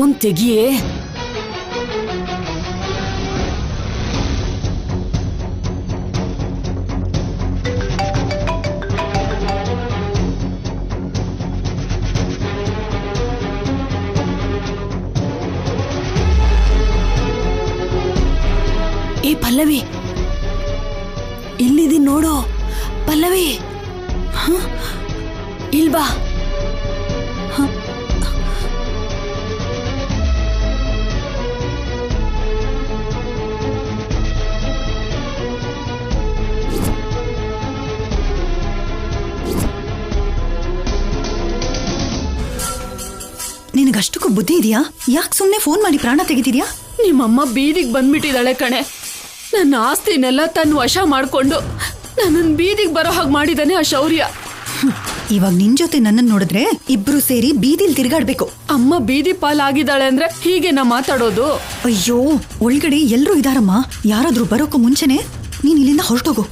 Phone ತೆಗಿಯೇ. ಏ ಪಲ್ಲವಿ, ಇಲ್ಲಿದ್ದೀನಿ ನೋಡು. ಪಲ್ಲವಿ, ಇಲ್ಬಾ. ನಿನಗಷ್ಟಕ್ಕೂ ಬುದ್ಧಿ ಇದೆಯಾ? ಯಾಕೆ ಸುಮ್ಮನೆ ಫೋನ್ ಮಾಡಿ ಪ್ರಾಣ ತೆಗಿತಿದ್ಯಾ? ನಿಮ್ಮಮ್ಮ ಬೀದಿಗೆ ಬಂದ್ಬಿಟ್ಟಿದ್ದಾಳೆ ಕಣೆ. ನನ್ನ ಆಸ್ತಿನೆಲ್ಲ ತನ್ನ ವಶ ಮಾಡ್ಕೊಂಡು ನನ್ನನ್ನು ಬೀದಿಗೆ ಬರೋ ಹಾಗೆ ಮಾಡಿದಾನೆ ಆ ಶೌರ್ಯ. ಇವಾಗ ನಿನ್ ಜೊತೆ ನನ್ನನ್ನು ನೋಡಿದ್ರೆ ಇಬ್ರು ಸೇರಿ ಬೀದಿಲ್ ತಿರ್ಗಾಡ್ಬೇಕು. ಅಮ್ಮ ಬೀದಿ ಪಾಲಾಗಿದ್ದಾಳೆ ಅಂದ್ರೆ ಹೀಗೆ ನಾ ಮಾತಾಡೋದು? ಅಯ್ಯೋ, ಒಳಗಡೆ ಎಲ್ರೂ ಇದಾರಮ್ಮ. ಯಾರಾದ್ರೂ ಬರೋಕ್ಕೂ ಮುಂಚೆನೆ ನೀನ್ ಇಲ್ಲಿಂದ ಹೊರಟೋಗು.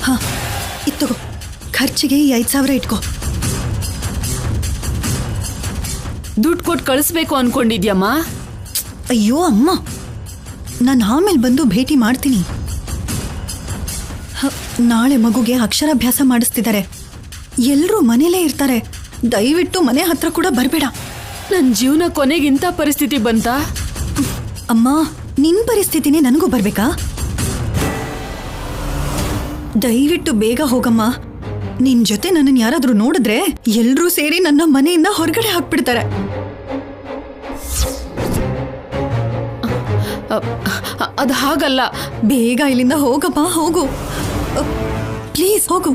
ಹಾ, ಇತ್ತಗೋ, ಖರ್ಚಿಗೆ ಈ 5,000 ಇಟ್ಕೋ. ದುಡ್ಡು ಕೊಟ್ಟು ಕಳಿಸ್ಬೇಕು ಅನ್ಕೊಂಡಿದ್ಯಮ್ಮ? ಅಯ್ಯೋ ಅಮ್ಮ, ನಾನು ಆಮೇಲೆ ಬಂದು ಭೇಟಿ ಮಾಡ್ತೀನಿ. ನಾಳೆ ಮಗುಗೆ ಅಕ್ಷರಾಭ್ಯಾಸ ಮಾಡಿಸ್ತಿದ್ದಾರೆ. ಎಲ್ಲರೂ ಮನೇಲೇ ಇರ್ತಾರೆ. ದಯವಿಟ್ಟು ಮನೆ ಹತ್ರ ಕೂಡ ಬರಬೇಡ. ನನ್ನ ಜೀವನ ಕೊನೆಗಿಂತ ಪರಿಸ್ಥಿತಿ ಬಂತಾ? ಅಮ್ಮ, ನಿನ್ ಪರಿಸ್ಥಿತಿನೇ ನನಗೂ ಬರ್ಬೇಕಾ? ದಯವಿಟ್ಟು ಬೇಗ ಹೋಗಮ್ಮ. ನಿನ್ ಜೊತೆ ನನ್ನನ್ನು ಯಾರಾದ್ರೂ ನೋಡಿದ್ರೆ ಎಲ್ರೂ ಸೇರಿ ನನ್ನ ಮನೆಯಿಂದ ಹೊರಗಡೆ ಹಾಕ್ಬಿಡ್ತಾರೆ. ಅದು ಹಾಗಲ್ಲ. ಬೇಗ ಇಲ್ಲಿಂದ ಹೋಗಮ್ಮ, ಹೋಗು ಪ್ಲೀಸ್, ಹೋಗು.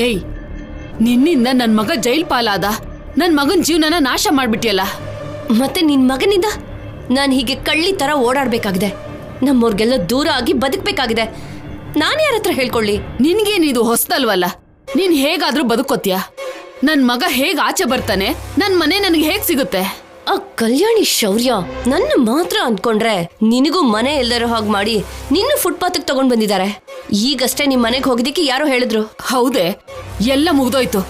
ಏಯ್, ನಿನ್ನಿಂದ ನನ್ ಮಗ ಜೈಲ್ ಪಾಲಾದ. ನನ್ ಮಗನ್ ಜೀವನನ ನಾಶ ಮಾಡ್ಬಿಟ್ಟಿಯಲ್ಲ. ಮತ್ತೆ ನಿನ್ ಮಗನಿಂದ ನಾನು ಹೀಗೆ ಕಳ್ಳಿ ತರ ಓಡಾಡ್ಬೇಕಾಗಿದೆ. ನಮ್ಮವ್ರಿಗೆಲ್ಲ ದೂರ ಆಗಿ ಬದುಕ್ಬೇಕಾಗಿದೆ. ನಾನು ಯಾರ ಹತ್ರ ಹೇಳ್ಕೊಳ್ಳಿ? ನಿನ್ಗೇನಿದು ಹೊಸ್ತಲ್ವಲ್ಲ. ನೀನ್ ಹೇಗಾದ್ರೂ ಬದುಕೋತ್ಯಾ? ನನ್ ಮಗ ಹೇಗ್ ಆಚೆ ಬರ್ತಾನೆ? ನನ್ ಮನೆ ನನಗೆ ಹೇಗ್ ಸಿಗುತ್ತೆ? ಆ ಕಲ್ಯಾಣಿ ಶೌರ್ಯ ನನ್ನ ಮಾತ್ರ ಅಂದ್ಕೊಂಡ್ರೆ ನಿನಗೂ ಮನೆ ಎಲ್ಲರೂ ಹಾಗೆ ಮಾಡಿ ನಿನ್ನ ಫುಟ್ಪಾತ್ಗೆ ತಗೊಂಡ್ ಬಂದಿದ್ದಾರೆ. ಈಗಷ್ಟೇ ನಿಮ್ ಮನೆಗೆ ಹೋಗಿದ್ದಕ್ಕೆ ಯಾರೋ ಹೇಳಿದ್ರು. ಹೌದೇ? ಎಲ್ಲ ಮುಗ್ದೋಯ್ತು.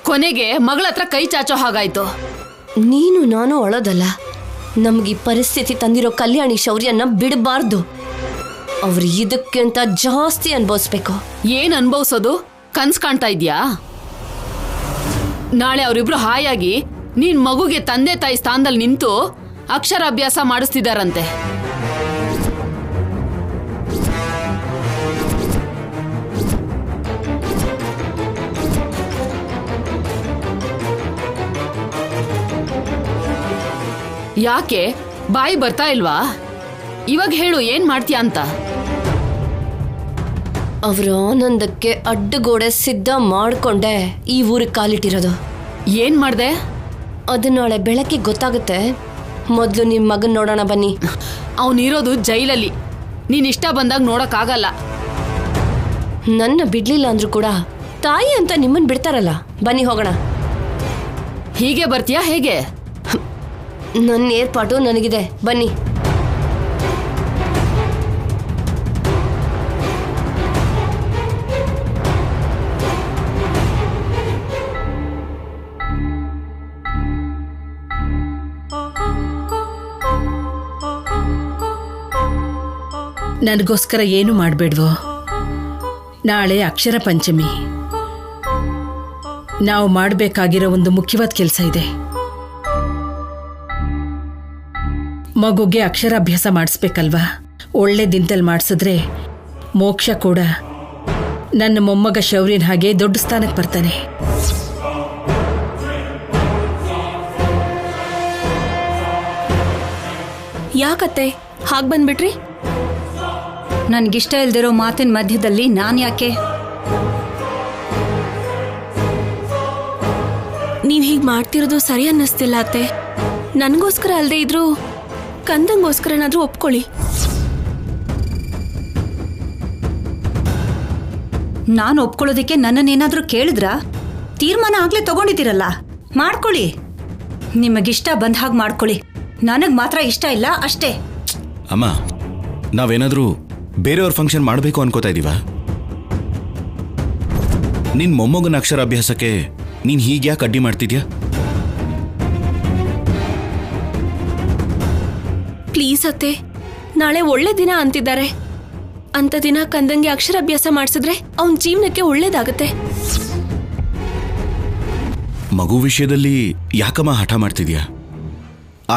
ಕೊನೆಗೆ ಮಗಳ ಹತ್ರ ಕೈ ಚಾಚೋ ಹಾಗಾಯ್ತು. ನೀನು ನಾನು ಅಳೋದಲ್ಲ, ನಮ್ಗೆ ಪರಿಸ್ಥಿತಿ ತಂದಿರೋ ಕಲ್ಯಾಣಿ ಶೌರ್ಯನ ಬಿಡಬಾರ್ದು. ಅವ್ರು ಇದಕ್ಕಿಂತ ಜಾಸ್ತಿ ಅನ್ಭವಿಸ್ಬೇಕು. ಏನ್ ಅನ್ಭವಿಸೋದು? ಕನ್ಸ್ ಕಾಣ್ತಾ ಇದ್ಯಾ? ನಾಳೆ ಅವರಿಬ್ರು ಹಾಯಾಗಿ ನೀನ್ ಮಗುಗೆ ತಂದೆ ತಾಯಿ ಸ್ಥಾನದಲ್ಲಿ ನಿಂತು ಅಕ್ಷರಾಭ್ಯಾಸ ಮಾಡಿಸ್ತಿದಾರಂತೆ. ಯಾಕೆ ಬಾಯಿ ಬರ್ತಾ ಇಲ್ವಾ? ಇವಾಗ ಹೇಳು, ಏನ್ ಮಾಡ್ತೀಯ ಅಂತ. ಅವ್ರ ಆನಂದಕ್ಕೆ ಅಡ್ಡಗೋಡೆ ಸಿದ್ಧ ಮಾಡ್ಕೊಂಡೆ ಈ ಊರಿಗೆ ಕಾಲಿಟ್ಟಿರೋದು. ಏನ್ ಮಾಡ್ದೆ? ಅದು ನಾಳೆ ಬೆಳಗ್ಗೆ ಗೊತ್ತಾಗುತ್ತೆ. ಮೊದ್ಲು ನಿಮ್ ಮಗನ್ ನೋಡೋಣ ಬನ್ನಿ. ಅವನಿರೋದು ಜೈಲಲ್ಲಿ. ನೀನ್ ಇಷ್ಟ ಬಂದಾಗ ನೋಡಕ್ಕಾಗಲ್ಲ. ನನ್ನ ಬಿಡ್ಲಿಲ್ಲ ಅಂದ್ರೂ ಕೂಡ ತಾಯಿ ಅಂತ ನಿಮ್ಮನ್ ಬಿಡ್ತಾರಲ್ಲ. ಬನ್ನಿ ಹೋಗೋಣ. ಹೀಗೆ ಬರ್ತೀಯಾ ಹೇಗೆ? ನನ್ನ ಏರ್ಪಾಟು ನನಗಿದೆ, ಬನ್ನಿ. ನನಗೋಸ್ಕರ ಏನು ಮಾಡಬೇಡ್ವೋ. ನಾಳೆ ಅಕ್ಷರ ಪಂಚಮಿ. ನಾವು ಮಾಡಬೇಕಾಗಿರೋ ಒಂದು ಮುಖ್ಯವಾದ ಕೆಲಸ ಇದೆ. ಮಗುಗೆ ಅಕ್ಷರಾಭ್ಯಾಸ ಮಾಡಿಸ್ಬೇಕಲ್ವಾ? ಒಳ್ಳೆ ದಿನದಲ್ಲಿ ಮಾಡಿಸಿದ್ರೆ ಮೋಕ್ಷ ಕೂಡ ನನ್ನ ಮೊಮ್ಮಗ ಶೌರ್ಯನ ಹಾಗೆ ದೊಡ್ಡ ಸ್ಥಾನಕ್ಕೆ ಬರ್ತಾನೆ. ಯಾಕತ್ತೆ ಹಾಗೆ ಬಂದ್ಬಿಟ್ರಿ? ನನ್ಗಿಷ್ಟ ಇಲ್ದಿರೋ ಮಾತಿನ ಮಧ್ಯದಲ್ಲಿ ನಾನು ಯಾಕೆ? ನೀವ್ ಹೀಗ್ ಮಾಡ್ತಿರೋದು ಸರಿ ಅನ್ನಿಸ್ತಿಲ್ಲ ಅತ್ತೆ. ನನ್ಗೋಸ್ಕರ ಅಲ್ದೇ ಇದ್ರು ಕಂದಂಗೋಸ್ಕರನಾದ್ರೂ ಒಪ್ಕೊಳ್ಳಿ. ನಾನು ಒಪ್ಕೊಳ್ಳೋದಕ್ಕೆ ನನ್ನನ್ನೇನಾದ್ರೂ ಕೇಳಿದ್ರಾ? ತೀರ್ಮಾನ ಆಗ್ಲೇ ತಗೊಂಡಿದ್ದೀರಲ್ಲ, ಮಾಡ್ಕೊಳ್ಳಿ. ನಿಮಗಿಷ್ಟ ಬಂದ ಹಾಗೆ ಮಾಡ್ಕೊಳ್ಳಿ. ನನಗ್ ಮಾತ್ರ ಇಷ್ಟ ಇಲ್ಲ ಅಷ್ಟೇ. ಅಮ್ಮ, ನಾವೇನಾದ್ರೂ ಬೇರೆಯವ್ರ ಫಂಕ್ಷನ್ ಮಾಡಬೇಕು ಅನ್ಕೋತಾ ಇದೀವ? ನಿನ್ ಮೊಮ್ಮಗನ ಅಕ್ಷರಾಭ್ಯಾಸಕ್ಕೆ ನೀನ್ ಹೀಗ್ಯಾಕೆ ಅಡ್ಡಿ ಮಾಡ್ತಿದ್ಯಾ? ಪ್ಲೀಸ್ ಅತ್ತೆ, ನಾಳೆ ಒಳ್ಳೆ ದಿನ ಅಂತಿದ್ದಾರೆ. ಅಂತ ದಿನ ಕಂದಂಗೆ ಅಕ್ಷರಾಭ್ಯಾಸ ಮಾಡಿಸಿದ್ರೆ ಅವನ್ ಜೀವನಕ್ಕೆ ಒಳ್ಳೇದಾಗತ್ತೆ. ಮಗು ವಿಷಯದಲ್ಲಿ ಯಾಕಮ್ಮ ಹಠ ಮಾಡ್ತಿದ್ಯಾ?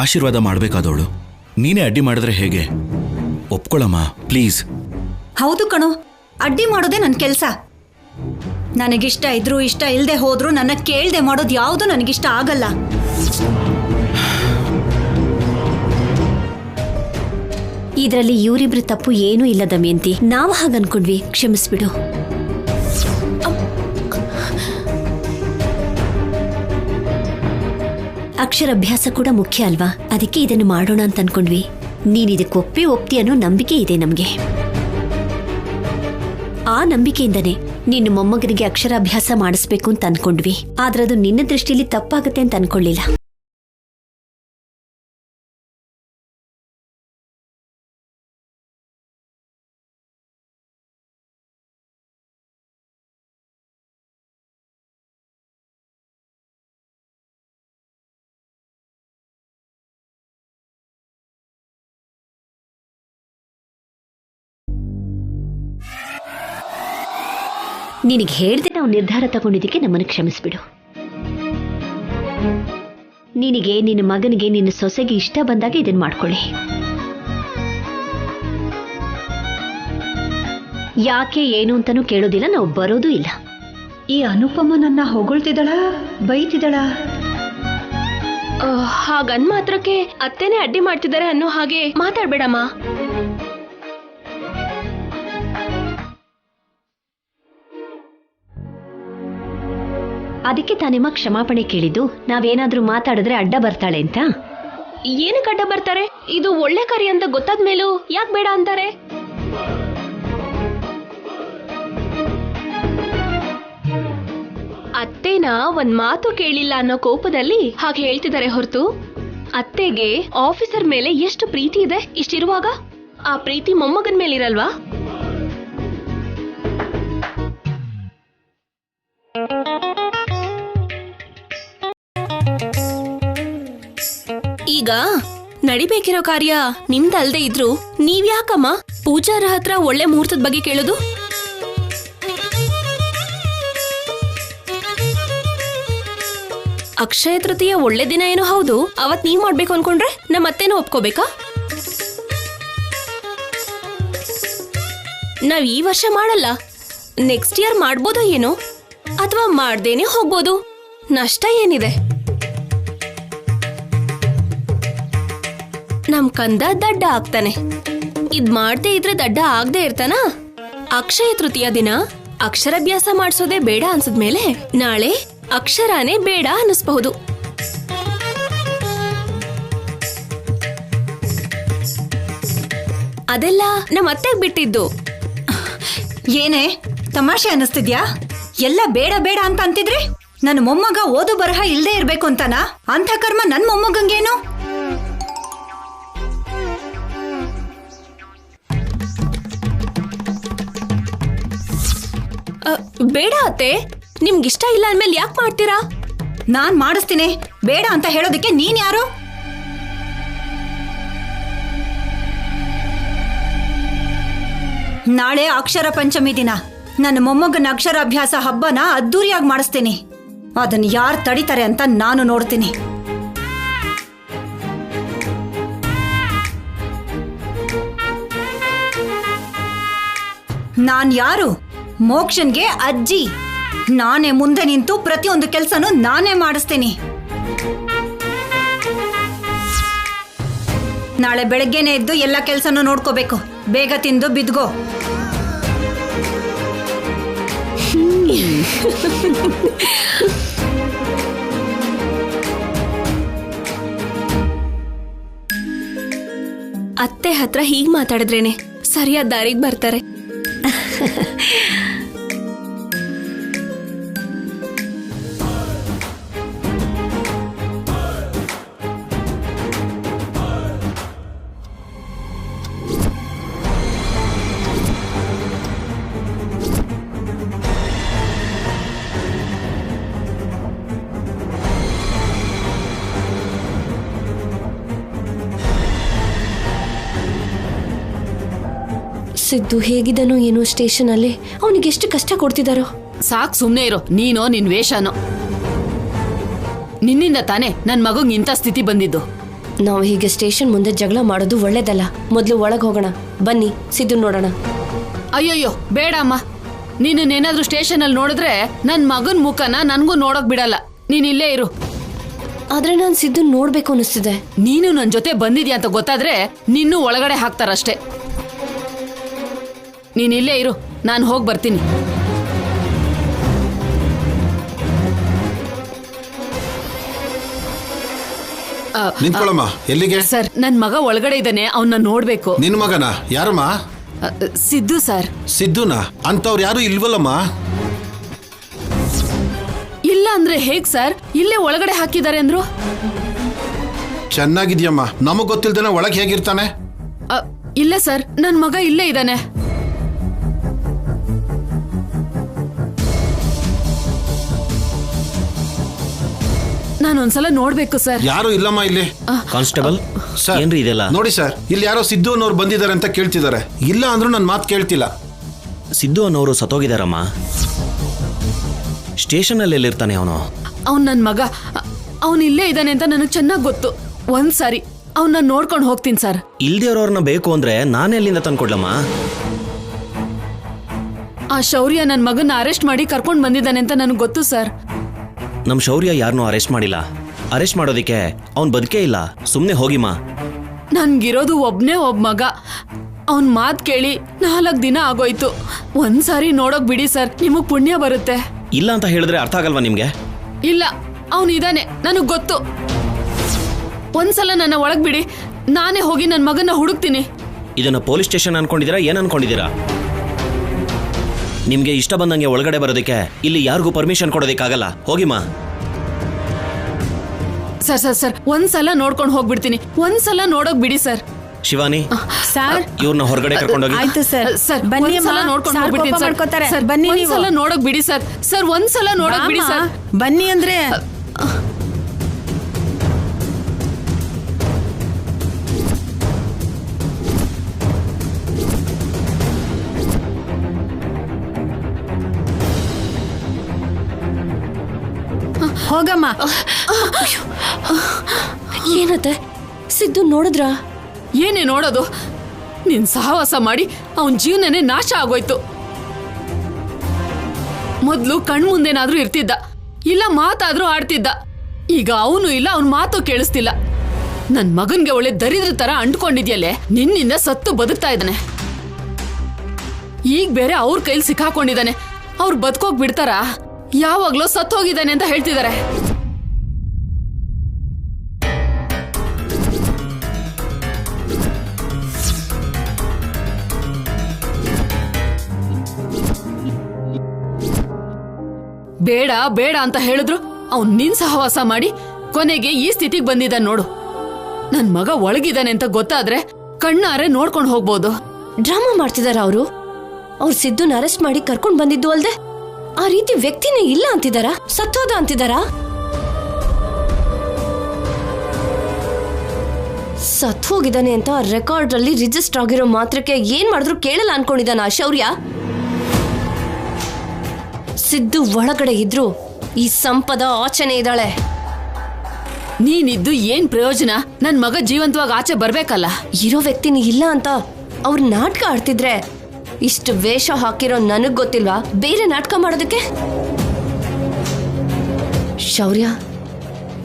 ಆಶೀರ್ವಾದ ಮಾಡ್ಬೇಕಾದವಳು ನೀನೇ ಅಡ್ಡಿ ಮಾಡಿದ್ರೆ ಹೇಗೆ? ಒಪ್ಕೊಳ್ಳಮ್ಮ ಪ್ಲೀಸ್. ಹೌದು ಕಣೋ, ಅಡ್ಡಿ ಮಾಡೋದೇ ನನ್ನ ಕೆಲಸ. ನನಗಿಷ್ಟ ಇದ್ರು ಇಷ್ಟ ಇಲ್ಲದೆ ಹೋದ್ರು ನನ್ನ ಕೇಳ್ದೆ ಮಾಡೋದು ಯಾವುದು ನನಗಿಷ್ಟ ಆಗಲ್ಲ. ಇದರಲ್ಲಿ ಇವರಿಬ್ರು ತಪ್ಪು ಏನೂ ಇಲ್ಲ ದಮಯಂತಿ. ನಾವು ಹಾಗನ್ಕೊಂಡ್ವಿ, ಕ್ಷಮಿಸ್ಬಿಡು. ಅಕ್ಷರಾಭ್ಯಾಸ ಕೂಡ ಮುಖ್ಯ ಅಲ್ವಾ? ಅದಕ್ಕೆ ಇದನ್ನು ಮಾಡೋಣ ಅಂತ ಅನ್ಕೊಂಡ್ವಿ. ನೀನ್ ಇದಕ್ಕೆ ಒಪ್ತಿ ಅನ್ನೋ ನಂಬಿಕೆ ಇದೆ ನಮ್ಗೆ. ಆ ನಂಬಿಕೆಯಿಂದನೇ ನಿನ್ನ ಮೊಮ್ಮಗನಿಗೆ ಅಕ್ಷರಾಭ್ಯಾಸ ಮಾಡಿಸ್ಬೇಕು ಅಂತ ಅನ್ಕೊಂಡ್ವಿ. ಆದ್ರೆ ಅದು ನಿನ್ನ ದೃಷ್ಟಿಯಲ್ಲಿ ತಪ್ಪಾಗತ್ತೆ ಅಂತ ಅನ್ಕೊಳ್ಳಿಲ್ಲ. ನಿನಗೆ ಹೇಳ್ದೆ ನಾವು ನಿರ್ಧಾರ ತಗೊಂಡಿದ್ದಕ್ಕೆ ನಮ್ಮನ್ನು ಕ್ಷಮಿಸ್ಬಿಡು. ನಿನಗೆ, ನಿನ್ನ ಮಗನಿಗೆ, ನಿನ್ನ ಸೊಸೆಗೆ ಇಷ್ಟ ಬಂದಾಗ ಇದನ್ನ ಮಾಡ್ಕೊಳ್ಳಿ. ಯಾಕೆ ಏನು ಅಂತಾನೂ ಕೇಳೋದಿಲ್ಲ, ನಾವು ಬರೋದೂ ಇಲ್ಲ. ಈ ಅನುಪಮ ನನ್ನ ಹೊಗಳ್ತಿದಳ, ಬೈತಿದಳ? ಹಾಗನ್ ಮಾತ್ರಕ್ಕೆ ಅತ್ತೆನೇ ಅಡ್ಡಿ ಮಾಡ್ತಿದ್ದಾರೆ ಅನ್ನೋ ಹಾಗೆ ಮಾತಾಡ್ಬೇಡಮ್ಮ. ಅದಕ್ಕೆ ತಾನಿಮ್ಮ ಕ್ಷಮಾಪಣೆ ಕೇಳಿದ್ದು. ನಾವೇನಾದ್ರೂ ಮಾತಾಡಿದ್ರೆ ಅಡ್ಡ ಬರ್ತಾಳೆ ಅಂತ. ಏನಕ್ಕೆ ಅಡ್ಡ ಬರ್ತಾರೆ? ಇದು ಒಳ್ಳೆ ಕಾರ್ಯ ಅಂತ ಗೊತ್ತಾದ ಮೇಲೂ ಯಾಕೆ ಬೇಡ ಅಂತಾರೆ? ಅತ್ತೆನ ಒಂದ್ ಮಾತು ಕೇಳಿಲ್ಲ ಅನ್ನೋ ಕೋಪದಲ್ಲಿ ಹಾಗೆ ಹೇಳ್ತಿದ್ದಾರೆ ಹೊರತು ಅತ್ತೆಗೆ ಆಫೀಸರ್ ಮೇಲೆ ಎಷ್ಟು ಪ್ರೀತಿ ಇದೆ. ಇಷ್ಟಿರುವಾಗ ಆ ಪ್ರೀತಿ ಮೊಮ್ಮಗನ್ ಮೇಲಿರಲ್ವಾ? ಈಗ ನಡಿಬೇಕಿರೋ ಕಾರ್ಯ ನಿಮ್ದಲ್ದೇ ಇದ್ರು ನೀವ್ಯಾಕಮ್ಮ ಪೂಜಾರ ಹತ್ರ ಒಳ್ಳೆ ಮುಹೂರ್ತದ ಬಗ್ಗೆ ಕೇಳೋದು? ಅಕ್ಷಯ ತೃತೀಯ ಒಳ್ಳೆ ದಿನ ಏನೋ ಹೌದು, ಅವತ್ ನೀವ್ ಮಾಡ್ಬೇಕು ಅನ್ಕೊಂಡ್ರೆ ನಮ್ಮ ಅತ್ತೆನೂ ಒಪ್ಕೋಬೇಕಾ? ನಾವ್ ಈ ವರ್ಷ ಮಾಡಲ್ಲ, ನೆಕ್ಸ್ಟ್ ಇಯರ್ ಮಾಡ್ಬೋದೋ ಏನೋ, ಅಥವಾ ಮಾಡ್ದೇನೆ ಹೋಗ್ಬೋದು. ನಷ್ಟ ಏನಿದೆ? ನಮ್ ಕಂದ ದಡ್ಡ ಆಗ್ತಾನೆ. ಇದ್ ಮಾಡ್ದೇ ಇದ್ರೆ ದಡ್ಡ ಆಗದೆ ಇರ್ತಾನ? ಅಕ್ಷಯ ತೃತೀಯ ದಿನ ಅಕ್ಷರಾಭ್ಯಾಸ ಮಾಡಿಸೋದೇ ಬೇಡ ಅನ್ಸದ್ಮೇಲೆ ನಾಳೆ ಅಕ್ಷರಾನೇ ಬೇಡ ಅನ್ನಿಸ್ಬಹುದು. ಅದೆಲ್ಲ ನಮ್ಮ ಅತ್ತೆಗೆ ಬಿಟ್ಟಿದ್ದು. ಏನೇ ತಮಾಷೆ ಅನ್ನಿಸ್ತಿದ್ಯಾ? ಎಲ್ಲ ಬೇಡ ಬೇಡ ಅಂತ ಅಂತಿದ್ರೆ ನನ್ನ ಮೊಮ್ಮಗ ಓದು ಬರಹ ಇಲ್ದೇ ಇರ್ಬೇಕು ಅಂತಾನ? ಅಂಥ ಕರ್ಮ ನನ್ ಮೊಮ್ಮಗಂಗೇನು? ಬೇಡ ಅತ್ತೆ, ನಿಮ್ಗಿಷ್ಟ ಇಲ್ಲ ಅಂದ್ಮೇಲೆ ಯಾಕೆ ಮಾಡ್ತೀರಾ? ನಾನ್ ಮಾಡಿಸ್ತೀನಿ. ಬೇಡ ಅಂತ ಹೇಳೋದಕ್ಕೆ ನೀನ್ ಯಾರು? ನಾಳೆ ಅಕ್ಷರ ಪಂಚಮಿ ದಿನ. ನನ್ನ ಮೊಮ್ಮಗನ ಅಕ್ಷರಾಭ್ಯಾಸ ಹಬ್ಬನ ಅದ್ದೂರಿಯಾಗಿ ಮಾಡಿಸ್ತೀನಿ. ಅದನ್ನ ಯಾರು ತಡಿತಾರೆ ಅಂತ ನಾನು ನೋಡ್ತೀನಿ. ನಾನ್ ಯಾರು? ಮೋಕ್ಷನ್ಗೆ ಅಜ್ಜಿ. ನಾನೇ ಮುಂದೆ ನಿಂತು ಪ್ರತಿಯೊಂದು ಕೆಲಸನೂ ನಾನೇ ಮಾಡಿಸ್ತೀನಿ. ನಾಳೆ ಬೆಳಗ್ಗೆನೆ ಎದ್ದು ಎಲ್ಲ ಕೆಲಸನೂ ನೋಡ್ಕೋಬೇಕು. ಬೇಗ ತಿಂದು ಬಿದ್ಗೋ. ಅತ್ತೆ ಹತ್ರ ಹೀಗ್ ಮಾತಾಡಿದ್ರೇನೆ ಸರಿಯಾದ ದಾರಿಗೆ ಬರ್ತಾರೆ. ಸಿದ್ದು ಹೇಗಿದನೋ ಏನೋ ಸ್ಟೇಷನ್ ಅಲ್ಲಿ, ಅವನಿಗೆ ಎಷ್ಟು ಕಷ್ಟ ಕೊಡ್ತಿದಾರೋ. ಸಾಕ್ ಸುಮ್ನೆ ಇರೋ, ನೀನೋ ನಿನ್ ವೇಷನೋ. ನಿನ್ನಿಂದ ತಾನೇ ನನ್ ಮಗಂಗ್ ಇಂಥ ಸ್ಥಿತಿ ಬಂದಿದ್ದು. ನಾವು ಹೀಗೆ ಸ್ಟೇಷನ್ ಮುಂದೆ ಜಗಳ ಮಾಡೋದು ಒಳ್ಳೇದಲ್ಲ. ಮೊದ್ಲು ಒಳಗ್ ಹೋಗೋಣ, ಬನ್ನಿ ಸಿದ್ದು ನೋಡೋಣ. ಅಯ್ಯಯ್ಯೋ ಬೇಡ ಅಮ್ಮ, ನೀನೇನಾದ್ರೂ ಸ್ಟೇಷನ್ ಅಲ್ಲಿ ನೋಡಿದ್ರೆ ನನ್ ಮಗನ್ ಮುಖನ ನನ್ಗೂ ನೋಡಕ್ ಬಿಡಲ್ಲ. ನೀನ್ ಇಲ್ಲೇ ಇರು. ಆದ್ರೆ ನಾನ್ ಸಿದ್ದು ನೋಡ್ಬೇಕು ಅನಿಸ್ತಿದೆ. ನೀನು ನನ್ ಜೊತೆ ಬಂದಿದ್ಯಾ ಅಂತ ಗೊತ್ತಾದ್ರೆ ನಿನ್ನೂ ಒಳಗಡೆ ಹಾಕ್ತಾರಷ್ಟೇ. ನೀನ್ ಇಲ್ಲೇ ಇರು, ನಾನು ಹೋಗಿ ಬರ್ತೀನಿ. ನಿಂತ್ಕೊಳ್ಳಮ್ಮ. ಎಲ್ಲಿಗೆ? ಸರ್, ನನ್ ಮಗ ಒಳಗಡೆ ಇದ್ದಾನೆ, ಅವನ್ನ ನೋಡ್ಬೇಕು. ನಿನ್ ಮಗನ? ಯಾರಮ್ಮ? ಸಿದ್ದು ಸರ್. ಸಿದ್ದುನಾ? ಅಂತವ್ರು ಯಾರು ಇಲ್ವಲ್ಲಮ್ಮ. ಇಲ್ಲ ಅಂದ್ರೆ ಹೇಗ್ ಸರ್? ಇಲ್ಲೇ ಒಳಗಡೆ ಹಾಕಿದ್ದಾರೆ ಅಂದ್ರು. ಚೆನ್ನಾಗಿದ್ಯಮ್ಮ. ನಮಗ್ ಗೊತ್ತಿಲ್ದೇನೆ ಒಳಗೆ ಹೇಗಿರ್ತಾನೆ? ಇಲ್ಲ ಸರ್, ನನ್ ಮಗ ಇಲ್ಲೇ ಇದ್ದಾನೆ. ನಾನೊಂದ್ಸಲ ನೋಡ್ಬೇಕು ಸರ್. ಯಾರು ಇಲ್ಲಮ್ಮ ಇಲ್ಲಿ. ಕಾನ್ಸ್ಟೇಬಲ್ ಸರ್, ಏನ್ರಿ ಇದೆಲ್ಲ? ನೋಡಿ ಸರ್, ಇಲ್ಲಿ ಯಾರೋ ಸಿದ್ದು ಅನ್ನೋರು ಬಂದಿದ್ದಾರೆ ಅಂತ ಕೇಳ್ತಿದ್ದಾರೆ. ಇಲ್ಲ ಅಂದ್ರೂ ನನ್ನ ಮಾತು ಕೇಳ್ತಿಲ್ಲ. ಸಿದ್ದು ಅನ್ನೋರು ಸತ್ತೋಗಿದಾರಮ್ಮ. ಸ್ಟೇಷನ್ ಅಲ್ಲಿ ಎಲ್ಲಿರ್ತಾನೆ ಅವನು? ಅವ್ನ್ ನನ್ ಮಗ, ಅವನ್ ಇಲ್ಲೇ ಇದ್ದಾನೆ ಅಂತ ನನಗ್ ಚೆನ್ನಾಗ್ ಗೊತ್ತು. ಒಂದ್ಸಾರಿ ಅವನ್ನ ನೋಡ್ಕೊಂಡು ಹೋಗ್ತೀನಿ ಸರ್. ಇಲ್ದಿರೋರ್ನ ಬೇಕು ಅಂದ್ರೆ ನಾನೇ ಅಲ್ಲಿಂದ ತಂದ್ಕೊಡ್ಲಮ್ಮ. ಆ ಶೌರ್ಯ ನನ್ ಮಗನ ಅರೆಸ್ಟ್ ಮಾಡಿ ಕರ್ಕೊಂಡ್ ಬಂದಿದ್ದಾನೆ ಅಂತ ನನಗ್ ಗೊತ್ತು ಸರ್. ನಮ್ ಶೌರ್ಯ ಯಾರನ್ನೂ ಅರೆಸ್ಟ್ ಮಾಡಿಲ್ಲ. ಅರೆಸ್ಟ್ ಮಾಡೋದಿಕ್ಕೆ ಅವ್ನ್ ಬದುಕೇ ಇಲ್ಲ. ಸುಮ್ನೆ ಹೋಗಿಮ್ಮ. ನನ್ಗಿರೋದು ಒಬ್ನೇ ಒಬ್ಬ ಮಗ. ಅವನ್ ಮಾತ್ ಕೇಳಿ 4 ದಿನ ಆಗೋಯ್ತು. ಒಂದ್ಸಾರಿ ನೋಡೋಕ್ ಬಿಡಿ ಸರ್, ನಿಮಗ್ ಪುಣ್ಯ ಬರುತ್ತೆ. ಇಲ್ಲ ಅಂತ ಹೇಳಿದ್ರೆ ಅರ್ಥ ಆಗಲ್ವಾ ನಿಮ್ಗೆ? ಇಲ್ಲ, ಅವನು ಇದಾನೆ, ನನಗ್ ಗೊತ್ತು. ಒಂದ್ಸಲ ನನ್ನ ಒಳಗ್ ಬಿಡಿ, ನಾನೇ ಹೋಗಿ ನನ್ ಮಗನ ಹುಡುಕ್ತೀನಿ. ಇದನ್ನ ಪೊಲೀಸ್ ಸ್ಟೇಷನ್ ಅನ್ಕೊಂಡಿದ್ದೀರಾ? ಏನ್ ಅನ್ಕೊಂಡಿದ್ದೀರಾ? ನಿಮ್ಗೆ ಇಷ್ಟ ಬಂದಂಗೆ ಒಳಗಡೆ ಬರೋದಕ್ಕೆ ಇಲ್ಲಿ ಯಾರಿಗೂ ಪರ್ಮಿಷನ್ ಕೊಡೋದಕ್ಕಾಗಲ್ಲ. ಹೋಗಿಮ್ಮ. ಸರ್ ಸರ್ ಸರ್, ಒಂದ್ಸಲ ನೋಡ್ಕೊಂಡು ಹೋಗ್ಬಿಡ್ತೀನಿ. ಒಂದ್ಸಲ ನೋಡೋಕ್ ಬಿಡಿ ಸರ್. ಶಿವಾನಿ, ಸರ್, ಇವ್ರನ್ನ ಹೊರಗಡೆ ಕರ್ಕೊಂಡೋಗಿ. ಆಯ್ತು ಸರ್. ಸರ್, ಬನ್ನಿ ಅಮ್ಮ. ಒಂದ್ಸಲ ನೋಡ್ಕೊಂಡು ಹೋಗ್ಬಿಡ್ತೀನಿ ಸರ್. ಸರ್, ಬನ್ನಿ ನೀವು. ಒಂದ್ಸಲ ನೋಡೋಕ್ ಬಿಡಿ ಸರ್. ಸರ್, ಒಂದ್ಸಲ ನೋಡೋಕ್ ಬಿಡಿ ಸರ್. ಬನ್ನಿ ಅಂದ್ರೆ ಹೋಗಮ್ಮ. ಏನತ್ತೆ? ಸಿದ್ದು ನೋಡಿದ್ರ? ಏನೇ ನೋಡೋದು? ನಿನ್ ಸಹವಾಸ ಮಾಡಿ ಅವನ್ ಜೀವನನೇ ನಾಶ ಆಗೋಯ್ತು. ಮೊದ್ಲು ಕಣ್ಮುಂದೇನಾದ್ರೂ ಇರ್ತಿದ್ದ, ಇಲ್ಲ ಮಾತಾದ್ರೂ ಆಡ್ತಿದ್ದ. ಈಗ ಅವನು ಇಲ್ಲ, ಅವನ್ ಮಾತು ಕೇಳಿಸ್ತಿಲ್ಲ. ನನ್ ಮಗನ್ಗೆ ಒಳ್ಳೆ ದರಿದ್ರ ತರ ಅಂಟ್ಕೊಂಡಿದ್ಯಲ್ಲೇ, ನಿನ್ನಿಂದ ಸತ್ತು ಬದುಕ್ತಾ ಇದ್ದಾನೆ. ಈಗ ಬೇರೆ ಅವ್ರ ಕೈಲಿ ಸಿಕ್ಕಾಕೊಂಡಿದ್ದಾನೆ. ಅವ್ರು ಬದುಕೋಗ್ ಬಿಡ್ತಾರ? ಯಾವಾಗ್ಲೋ ಸತ್ತು ಹೋಗಿದ್ದಾನೆ ಅಂತ ಹೇಳ್ತಿದ್ದಾರೆ. ಬೇಡ ಬೇಡ ಅಂತ ಹೇಳಿದ್ರು ಅವ್ನ್ ನಿನ್ ಸಹವಾಸ ಮಾಡಿ ಕೊನೆಗೆ ಈ ಸ್ಥಿತಿಗೆ ಬಂದಿದ್ದಾನೆ ನೋಡು. ನನ್ ಮಗ ಒಳಗಿದ್ದಾನೆ ಅಂತ ಗೊತ್ತಾದ್ರೆ ಕಣ್ಣಾರೆ ನೋಡ್ಕೊಂಡು ಹೋಗ್ಬೋದು. ಡ್ರಾಮಾ ಮಾಡ್ತಿದಾರ ಅವರು. ಅವ್ರು ಸಿದ್ದುನ ಅರೆಸ್ಟ್ ಮಾಡಿ ಕರ್ಕೊಂಡ್ ಬಂದಿದ್ದು ಅಲ್ದೆ ಆ ರೀತಿ ವ್ಯಕ್ತಿನೇ ಇಲ್ಲ ಅಂತಿದಾರ, ಸತ್ತೋದ ಅಂತಿದಾರ. ಸತ್ ಹೋಗಿದ್ದಾನೆ ಅಂತ ರೆಕಾರ್ಡ್ ಅಲ್ಲಿ ರಿಜಿಸ್ಟರ್ ಆಗಿರೋ ಮಾತ್ರಕ್ಕೆ ಏನ್ ಮಾಡಿದ್ರು ಕೇಳಲ್ಲ ಅನ್ಕೊಂಡಿದ್ದಾನ ಆ ಶೌರ್ಯ. ಸಿದ್ದು ಒಳಗಡೆ ಇದ್ರು ಈ ಸಂಪದ ಆಚೆನೆ ಇದ್ದಾಳೆ. ನೀನಿದ್ದು ಏನ್ ಪ್ರಯೋಜನ? ನನ್ ಮಗ ಜೀವಂತವಾಗಿ ಆಚೆ ಬರ್ಬೇಕಲ್ಲ. ಇರೋ ವ್ಯಕ್ತಿನ ಇಲ್ಲ ಅಂತ ಅವ್ರ ನಾಟಕ ಆಡ್ತಿದ್ರೆ ಇಷ್ಟು ವೇಷ ಹಾಕಿರೋ ನನಗ್ ಗೊತ್ತಿಲ್ವಾ ಬೇರೆ ನಾಟಕ ಮಾಡೋದಕ್ಕೆ? ಶೌರ್ಯ,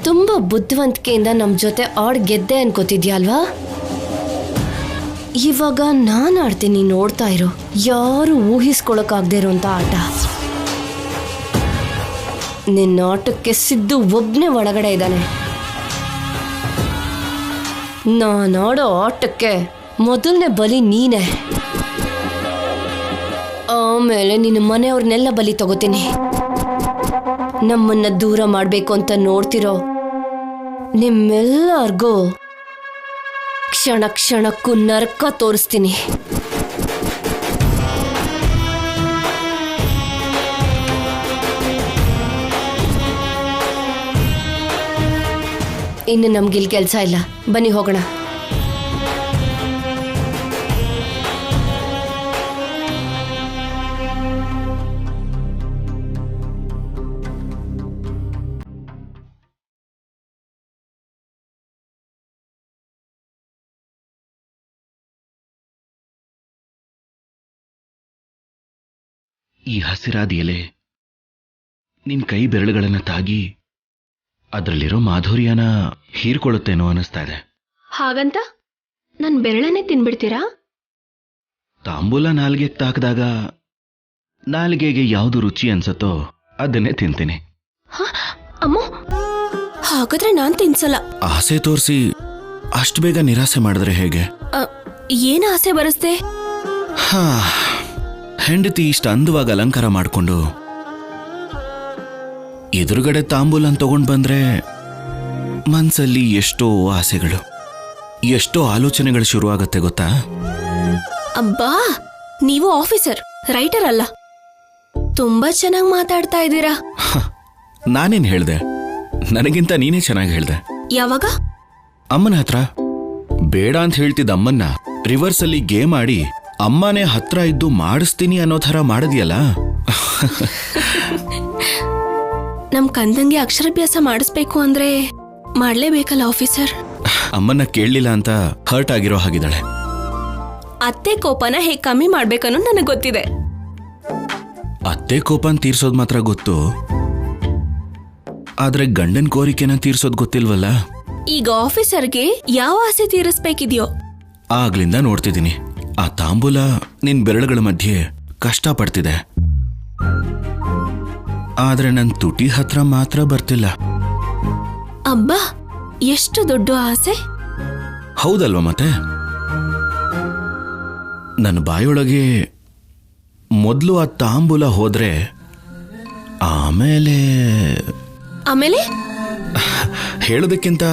ತುಂಬಾ ಬುದ್ಧಿವಂತಿಕೆಯಿಂದ ನಮ್ ಜೊತೆ ಆಡ್ ಗೆದ್ದೆ ಅನ್ಕೋತಿದ್ಯಾ ಅಲ್ವಾ? ಇವಾಗ ನಾನ್ ಆಡ್ತೀನಿ, ನೋಡ್ತಾ ಇರೋ. ಯಾರು ಊಹಿಸ್ಕೊಳಕ್ಕಾಗ್ದೇ ಇರೋಂತ ಆಟ. ನಿನ್ನ ಆಟಕ್ಕೆ ಸಿದ್ದು ಒಬ್ನೇ ಒಳಗಡೆ ಇದ್ದಾನೆ. ನಾನಾಡೋ ಆಟಕ್ಕೆ ಮೊದಲನೇ ಬಲಿ ನೀನೆ, ಆಮೇಲೆ ನಿನ್ನ ಮನೆಯವ್ರನ್ನೆಲ್ಲ ಬಲಿ ತಗೋತೀನಿ. ನಮ್ಮನ್ನ ದೂರ ಮಾಡ್ಬೇಕು ಅಂತ ನೋಡ್ತಿರೋ ನಿಮ್ಮೆಲ್ಲರಿಗೂ ಕ್ಷಣ ಕ್ಷಣಕ್ಕೂ ನರಕ ತೋರಿಸ್ತೀನಿ. ಇನ್ನು ನಮ್ಗಿಲ್ ಕೆಲಸ ಇಲ್ಲ, ಬನ್ನಿ ಹೋಗೋಣ. ಈ ಹಸಿರಾದ ಎಲೆ ನಿನ್ ಕೈ ಬೆರಳುಗಳನ್ನ ತಾಗಿ ಅದರಲ್ಲಿರೋ ಮಾಧುರ್ಯನ ಹೀರ್ಕೊಳ್ಳುತ್ತೇನೋ ಅನ್ನಿಸ್ತಾ ಇದೆ. ಹಾಗಂತ ನನ್ ಬೆರಳನ್ನೇ ತಿನ್ಬಿಡ್ತೀರಾ? ತಾಂಬೂಲ ನಾಲ್ಗೆಗೆ ತಾಕಿದಾಗ ನಾಲ್ಗೆಗೆ ಯಾವುದು ರುಚಿ ಅನ್ಸತ್ತೋ ಅದನ್ನೇ ತಿಂತೀನಿ. ಅಮ್ಮ, ಹಾಗಾದ್ರೆ ನಾನ್ ತಿನ್ಸಲ್ಲ. ಆಸೆ ತೋರಿಸಿ ಅಷ್ಟು ಬೇಗ ನಿರಾಸೆ ಮಾಡಿದ್ರೆ ಹೇಗೆ? ಏನ್ ಆಸೆ ಬರಸ್ದೆ? ಹೆಂಡತಿ ಇಷ್ಟ ಅಂದವಾಗಿ ಅಲಂಕಾರ ಮಾಡಿಕೊಂಡು ಎದುರುಗಡೆ ತಾಂಬೂಲನ್ ತಗೊಂಡ್ ಬಂದ್ರೆ ಮನ್ಸಲ್ಲಿ ಎಷ್ಟೋ ಆಸೆಗಳು, ಎಷ್ಟೋ ಆಲೋಚನೆಗಳು ಶುರುವಾಗತ್ತೆ ಗೊತ್ತಾ? ಅಬ್ಬಾ, ನೀವು ಆಫೀಸರ್, ರೈಟರ್ ಅಲ್ಲ. ತುಂಬಾ ಚೆನ್ನಾಗಿ ಮಾತಾಡ್ತಾ ಇದ್ದೀರಾ. ನಾನೇನ್ ಹೇಳ್ದೆ? ನನಗಿಂತ ನೀನೇ ಚೆನ್ನಾಗಿ ಹೇಳ್ದೆ. ಯಾವಾಗ? ಅಮ್ಮನ ಹತ್ರ ಬೇಡ ಅಂತ ಹೇಳ್ತಿದ್ದ ಅಮ್ಮನ್ನ ರಿವರ್ಸ್ ಅಲ್ಲಿ ಗೇಮ್ ಆಡಿ ಅಮ್ಮನೇ ಹತ್ರ ಇದ್ದು ಮಾಡಿಸ್ತೀನಿ ಅನ್ನೋ ಥರ ಮಾಡಿದ್ಯಲ್ಲ. ನಮ್ ಕಂದಂಗೆ ಅಕ್ಷರಾಭ್ಯಾಸ ಮಾಡಿಸ್ಬೇಕು ಅಂದ್ರೆ ಮಾಡ್ಲೇಬೇಕಲ್ಲ ಆಫೀಸರ್. ಅಮ್ಮನ್ನ ಕೇಳಲಿಲ್ಲ ಅಂತ ಹರ್ಟ್ ಆಗಿರೋ ಹಾಗಿದ್ದಾಳೆ. ಅತ್ತೆ ಕೋಪನ ಹೇಗ್ ಕಮ್ಮಿ ಮಾಡ್ಬೇಕನ್ನೋ ನನಗೆ ಗೊತ್ತಿದೆ. ಅತ್ತೆ ಕೋಪನ್ ತೀರ್ಸೋದ್ ಮಾತ್ರ ಗೊತ್ತು, ಆದ್ರೆ ಗಂಡನ್ ಕೋರಿಕೆನ ತೀರ್ಸೋದ್ ಗೊತ್ತಿಲ್ವಲ್ಲ. ಈಗ ಆಫೀಸರ್ಗೆ ಯಾವ ಆಸೆ ತೀರಿಸ್ಬೇಕಿದ್ಯೋ ಆಗ್ಲಿಂದ ನೋಡ್ತಿದ್ದೀನಿ. ಆ ತಾಂಬೂಲ ನಿನ್ ಬೆರಳುಗಳ ಮಧ್ಯೆ ಕಷ್ಟ ಪಡ್ತಿದೆ, ಆದ್ರೆ ನನ್ ತುಟಿ ಹತ್ರ ಮಾತ್ರ ಬರ್ತಿಲ್ಲ. ಅಬ್ಬಾ, ಎಷ್ಟು ದೊಡ್ಡ ಆಸೆ. ಹೌದಲ್ವಾ ಮತ್ತೆ? ನನ್ನ ಬಾಯೊಳಗೆ ಮೊದಲು ಆ ತಾಂಬೂಲ ಹೋದ್ರೆ ಆಮೇಲೆ ಹೇಳೋದಕ್ಕಿಂತ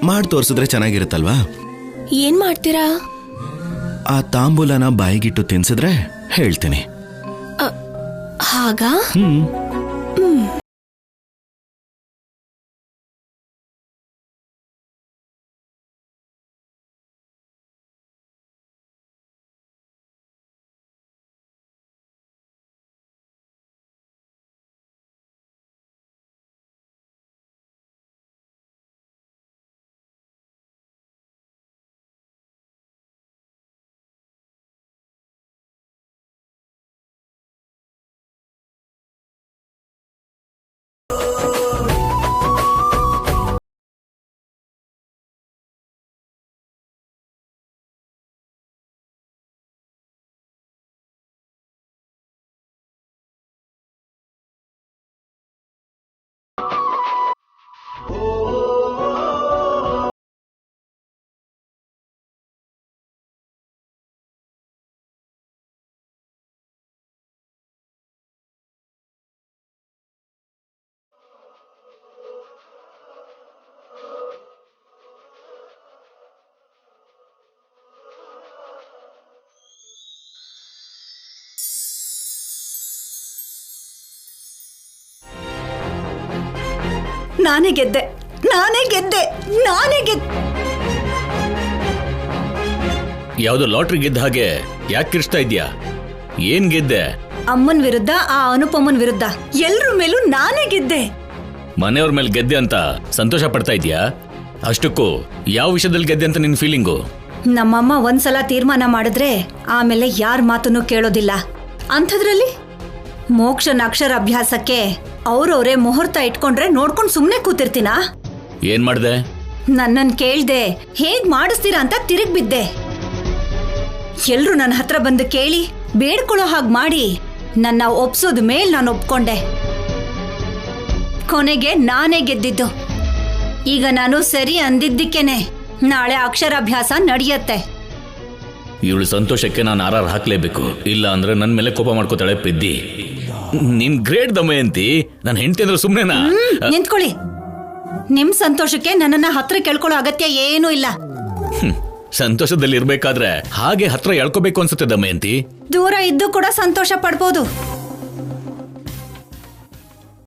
ಮಾಡಿ ತೋರಿಸಿದ್ರೆ ಚೆನ್ನಾಗಿರುತ್ತಲ್ವಾ? ಏನ್ ಮಾಡ್ತೀರಾ? ಆ ತಾಂಬೂಲನ ಬಾಯಿಗಿಟ್ಟು ತಿನ್ಸಿದ್ರೆ ಹೇಳ್ತೀನಿ. ಹಾಗಾ? ನಾನೇ ಗೆದ್ದೆ. ಯಾವ್ದು ಲಾಟ್ರಿ ಗೆದ್ದ ಹಾಗೆ ಯಾಕೆ ಕಿರ್ಚ್ತಾ ಇದ್ಯಾ? ಏನ್ ಗೆದ್ದೆ? ಅಮ್ಮನ್ ವಿರುದ್ಧ, ಆ ಅನುಪಮನ್ ವಿರುದ್ಧ, ಎಲ್ರ ಮೇಲೂ ನಾನೇ ಗೆದ್ದೆ. ಮನೆಯವ್ರ ಮೇಲೆ ಗೆದ್ದೆ ಅಂತ ಸಂತೋಷ ಪಡ್ತಾ ಇದ್ಯಾ? ಅಷ್ಟಕ್ಕೂ ಯಾವ ವಿಷಯದಲ್ಲಿ ಗೆದ್ದೆ ಅಂತ ನಿನ್ ಫೀಲಿಂಗು? ನಮ್ಮಮ್ಮ ಒಂದ್ಸಲ ತೀರ್ಮಾನ ಮಾಡಿದ್ರೆ ಆಮೇಲೆ ಯಾರ ಮಾತನ್ನು ಕೇಳೋದಿಲ್ಲ. ಅಂಥದ್ರಲ್ಲಿ ಮೋಕ್ಷನ ಅಕ್ಷರ ಅಭ್ಯಾಸಕ್ಕೆ ಅವ್ರವ್ರೇ ಮುಹೂರ್ತ ಇಟ್ಕೊಂಡ್ರೆ ನೋಡ್ಕೊಂಡು ಸುಮ್ನೆ ಕೂತಿರ್ತೀನಾ? ಏನ್ ಮಾಡ್ದೆ? ನನ್ನನ್ ಕೇಳ್ದೆ ಹೇಗ್ ಮಾಡಿಸ್ತೀರಾ ಅಂತ ತಿರುಗ್ ಬಿದ್ದೆ. ಎಲ್ರು ನನ್ನ ಹತ್ರ ಬಂದು ಕೇಳಿ ಬೇಡ್ಕೊಳ್ಳೋ ಹಾಗೆ ಮಾಡಿ ನನ್ನ ಒಪ್ಸೋದ್ ಮೇಲ್ ನಾನು ಒಪ್ಕೊಂಡೆ. ಕೊನೆಗೆ ನಾನೇ ಗೆದ್ದಿದ್ದು. ಈಗ ನಾನು ಸರಿ ಅಂದಿದ್ದಕ್ಕೇನೆ ನಾಳೆ ಅಕ್ಷರಾಭ್ಯಾಸ ನಡೆಯತ್ತೆ. ಇವಳು ಸಂತೋಷಕ್ಕೆ ನಾನು ಆರ್ ಹಾಕ್ಲೇಬೇಕು, ಇಲ್ಲ ಅಂದ್ರೆ ನನ್ನ ಮೇಲೆ ಕೋಪ ಮಾಡ್ಕೋತಾಳೆ ಪೆದ್ದಿ. ನಿನ್ ಗ್ರೇಟ್ ದಮಯಂತಿ, ನನ್ನ ಹೆಂಡತಿ ಅಂದ್ರೆ ಸುಮ್ನೆನಾ? ನಿಂತ್ಕೊಳ್ಳಿ. ನಿಮ್ ಸಂತೋಷಕ್ಕೆ ನನ್ನನ್ನ ಹತ್ರ ಕೇಳ್ಕೊಳ್ಳೋ ಅಗತ್ಯ ಏನೂ ಇಲ್ಲ. ಸಂತೋಷದಲ್ಲಿ ಇರ್ಬೇಕಾದ್ರೆ ಹಾಗೆ ಹತ್ರ ಎಳ್ಕೋಬೇಕು ಅನ್ಸುತ್ತೆ ದಮಯಂತಿ. ದೂರ ಇದ್ದು ಕೂಡ ಸಂತೋಷ ಪಡ್ಬೋದು.